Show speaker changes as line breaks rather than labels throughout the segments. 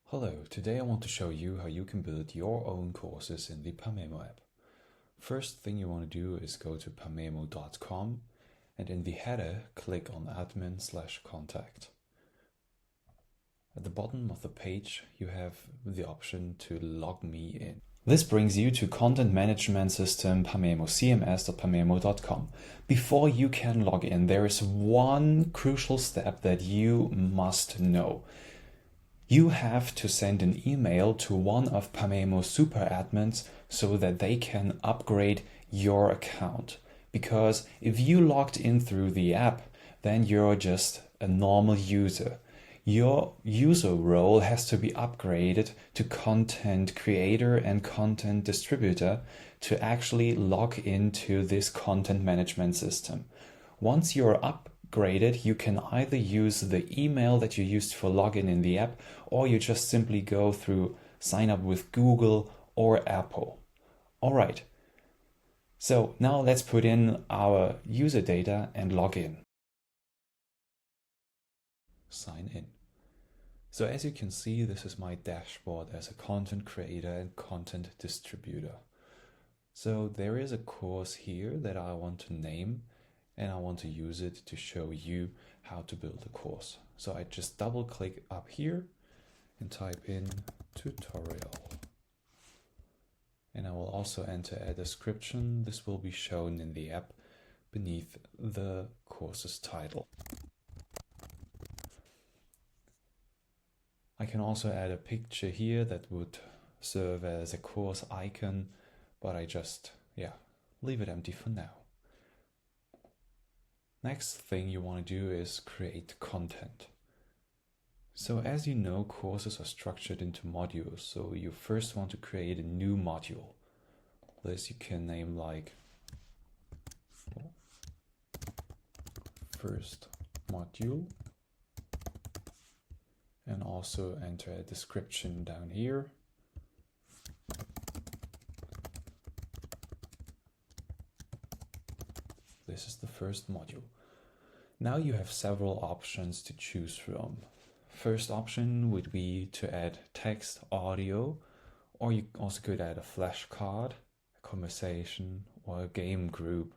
Hello, today I want to show you how you can build your own courses in the Pamemo app. First thing you want to do is go to pamemo.com and in the header click on admin/contact. At the bottom of the page you have the option to log me in. This brings you to content management system Pamemo, cms.pamemo.com. Before you can log in, there is one crucial step that you must know. You have to send an email to one of Pamemo's super admins so that they can upgrade your account. Because if you logged in through the app, then you're just a normal user. Your user role has to be upgraded to content creator and content distributor to actually log into this content management system. Once you're upgraded, you can either use the email that you used for login in the app, or you just simply go through sign up with Google or Apple. All right. So now let's put in our user data and log in. Sign in. So as you can see, this is my dashboard as a content creator and content distributor. So there is a course here that I want to name, and I want to use it to show you how to build a course. So I just double click up here and type in tutorial. And I will also enter a description. This will be shown in the app beneath the course's title. I can also add a picture here that would serve as a course icon, but I just, leave it empty for now. Next thing you want to do is create content. So as you know, courses are structured into modules. So you first want to create a new module. This you can name like first module. And also enter a description down here. This is the first module. Now you have several options to choose from. First option would be to add text, audio, or you also could add a flashcard, a conversation, or a game group.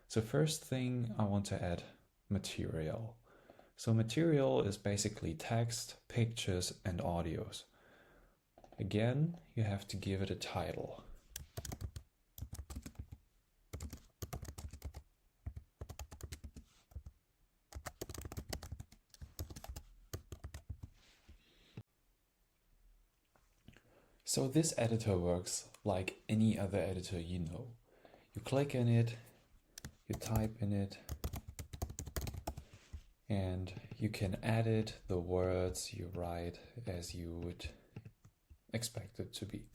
So first thing, I want to add material. So material is basically text, pictures, and audios. Again, you have to give it a title. So this editor works like any other editor you know. You click in it, you type in it, and you can edit the words you write as you would expect it to be.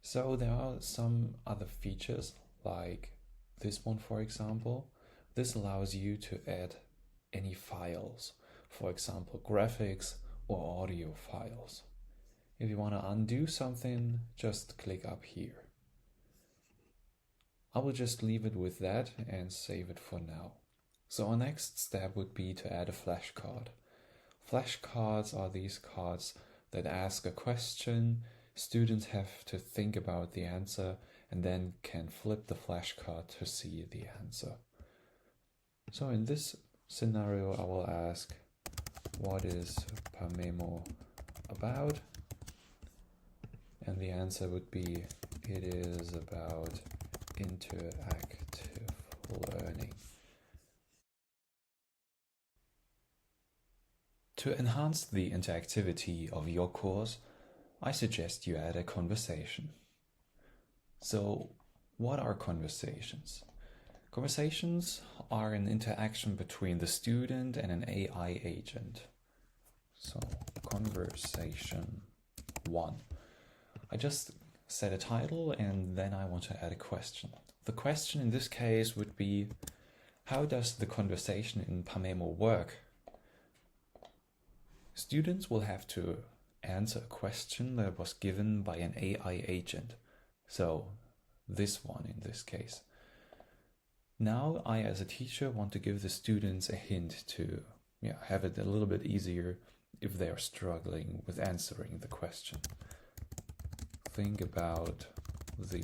So there are some other features like this one, for example. This allows you to add any files, for example, graphics or audio files. If you want to undo something, just click up here. I will just leave it with that and save it for now. So our next step would be to add a flashcard. Flashcards are these cards that ask a question. Students have to think about the answer and then can flip the flashcard to see the answer. So in this scenario, I will ask, what is Pamemo about? And the answer would be, it is about interactive learning. To enhance the interactivity of your course, I suggest you add a conversation. So, what are conversations? Conversations are an interaction between the student and an AI agent. So, conversation 1. I just set a title and then I want to add a question. The question in this case would be, how does the conversation in Pamemo work? Students will have to answer a question that was given by an AI agent. So this one in this case. Now I as a teacher want to give the students a hint to have it a little bit easier if they are struggling with answering the question. Think about the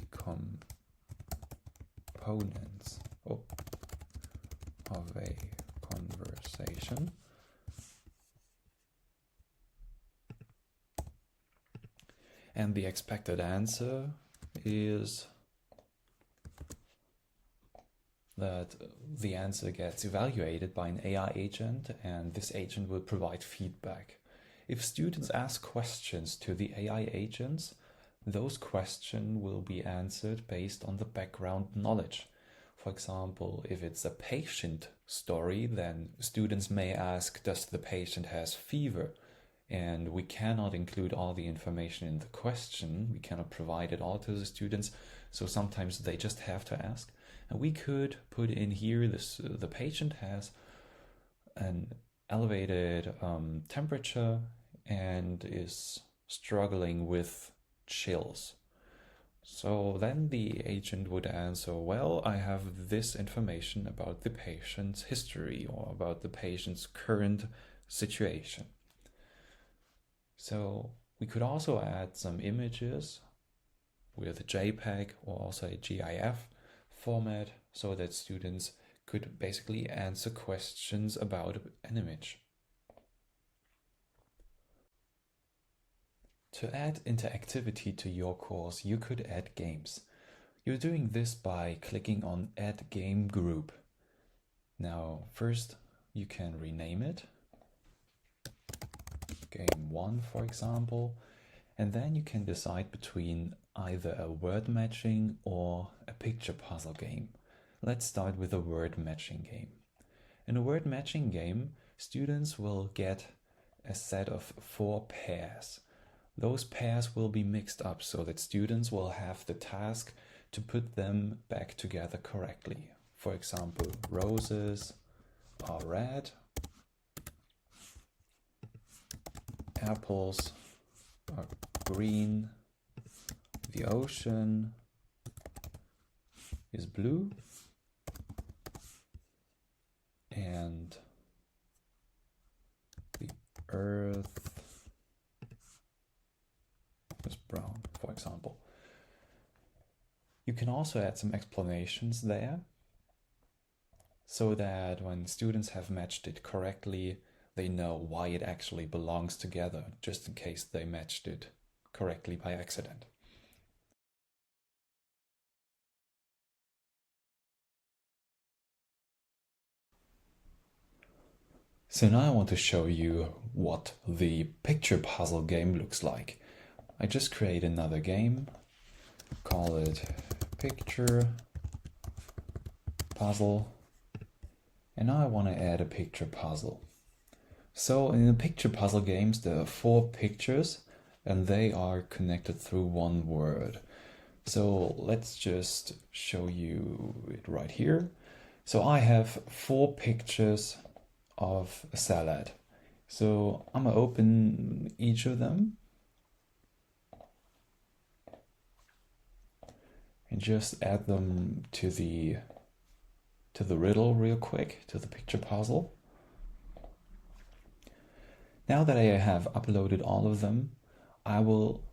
components of a conversation. And the expected answer is that the answer gets evaluated by an AI agent, and this agent will provide feedback. If students ask questions to the AI agents, those questions will be answered based on the background knowledge. For example, if it's a patient story, then students may ask, does the patient has fever? And we cannot include all the information in the question. We cannot provide it all to the students. So sometimes they just have to ask. And we could put in here the patient has an elevated temperature and is struggling with chills. So then the agent would answer, well, I have this information about the patient's history or about the patient's current situation. So we could also add some images with a JPEG or also a GIF format so that students could basically answer questions about an image. To add interactivity to your course, you could add games. You're doing this by clicking on Add Game Group. Now, first you can rename it. Game 1, for example, and then you can decide between either a word matching or a picture puzzle game. Let's start with a word matching game. In a word matching game, students will get a set of 4 pairs. Those pairs will be mixed up so that students will have the task to put them back together correctly. For example, roses are red, apples are green, the ocean is blue, and the earth is brown, for example. You can also add some explanations there so that when students have matched it correctly, they know why it actually belongs together, just in case they matched it correctly by accident. So now I want to show you what the picture puzzle game looks like. I just create another game, call it picture puzzle, and now I want to add a picture puzzle. So in the picture puzzle games, there are 4 pictures and they are connected through one word. So let's just show you it right here. So I have 4 pictures of a salad. So I'm gonna open each of them and just add them to the riddle real quick, to the picture puzzle. Now that I have uploaded all of them, I will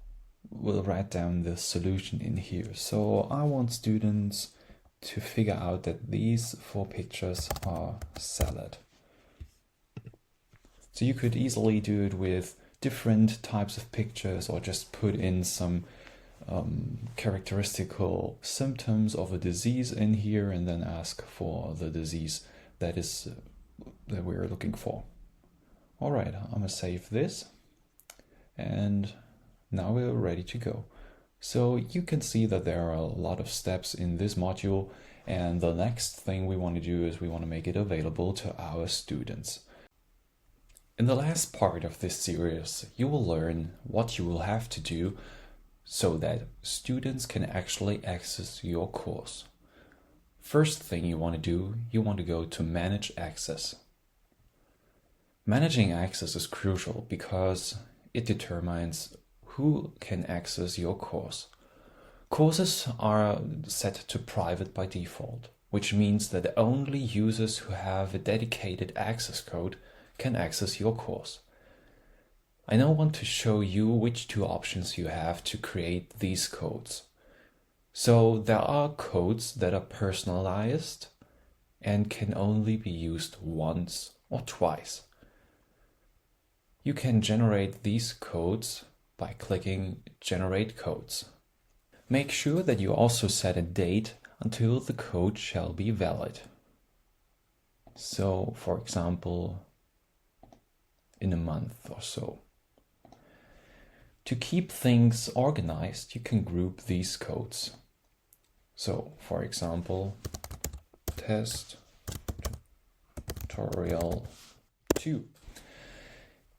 write down the solution in here. So I want students to figure out that these 4 pictures are salad. So you could easily do it with different types of pictures or just put in some characteristical symptoms of a disease in here and then ask for the disease that we're looking for. All right, I'm gonna save this and now we're ready to go. So you can see that there are a lot of steps in this module, and the next thing we want to do is we want to make it available to our students. In the last part of this series, you will learn what you will have to do so that students can actually access your course. First thing you want to do, you want to go to Manage Access. Managing access is crucial because it determines who can access your course. Courses are set to private by default, which means that only users who have a dedicated access code can access your course. I now want to show you which two options you have to create these codes. So there are codes that are personalized and can only be used once or twice. You can generate these codes by clicking Generate Codes. Make sure that you also set a date until the code shall be valid. So, for example, in a month or so. To keep things organized, you can group these codes. So, for example, test tutorial 2.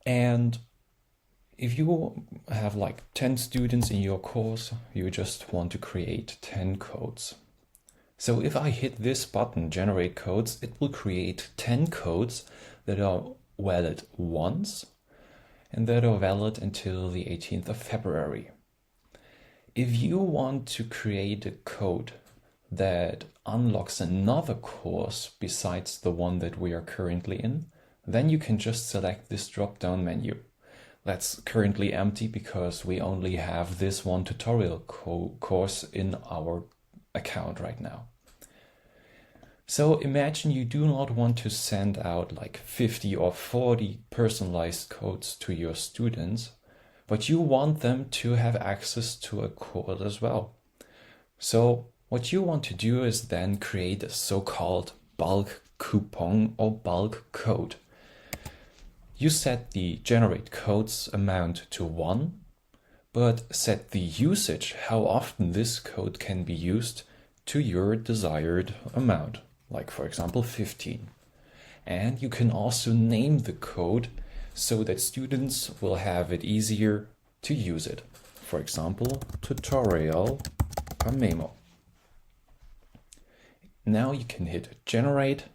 And if you have like 10 students in your course, you just want to create 10 codes. So if I hit this button, Generate Codes, it will create 10 codes that are valid once and that are valid until the 18th of February. If you want to create a code that unlocks another course besides the one that we are currently in, then you can just select this drop-down menu. That's currently empty because we only have this one tutorial course in our account right now. So imagine you do not want to send out like 50 or 40 personalized codes to your students, but you want them to have access to a code as well. So what you want to do is then create a so-called bulk coupon or bulk code. You set the generate codes amount to 1, but set the usage, how often this code can be used, to your desired amount, like for example 15. And you can also name the code so that students will have it easier to use it. For example, tutorial Pamemo. Now you can hit generate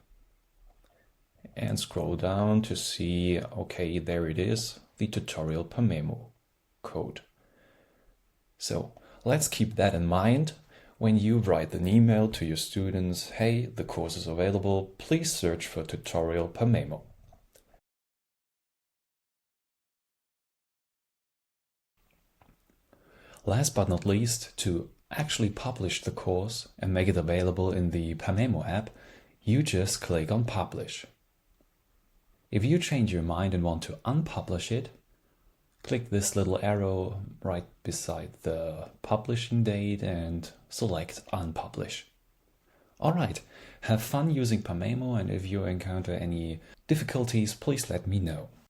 and scroll down to see, okay, there it is, the tutorial Pamemo code. So let's keep that in mind when you write an email to your students, hey, the course is available, please search for tutorial Pamemo. Last but not least, to actually publish the course and make it available in the Pamemo app, you just click on Publish. If you change your mind and want to unpublish it, click this little arrow right beside the publishing date and select Unpublish. Alright, have fun using Pamemo, and if you encounter any difficulties, please let me know.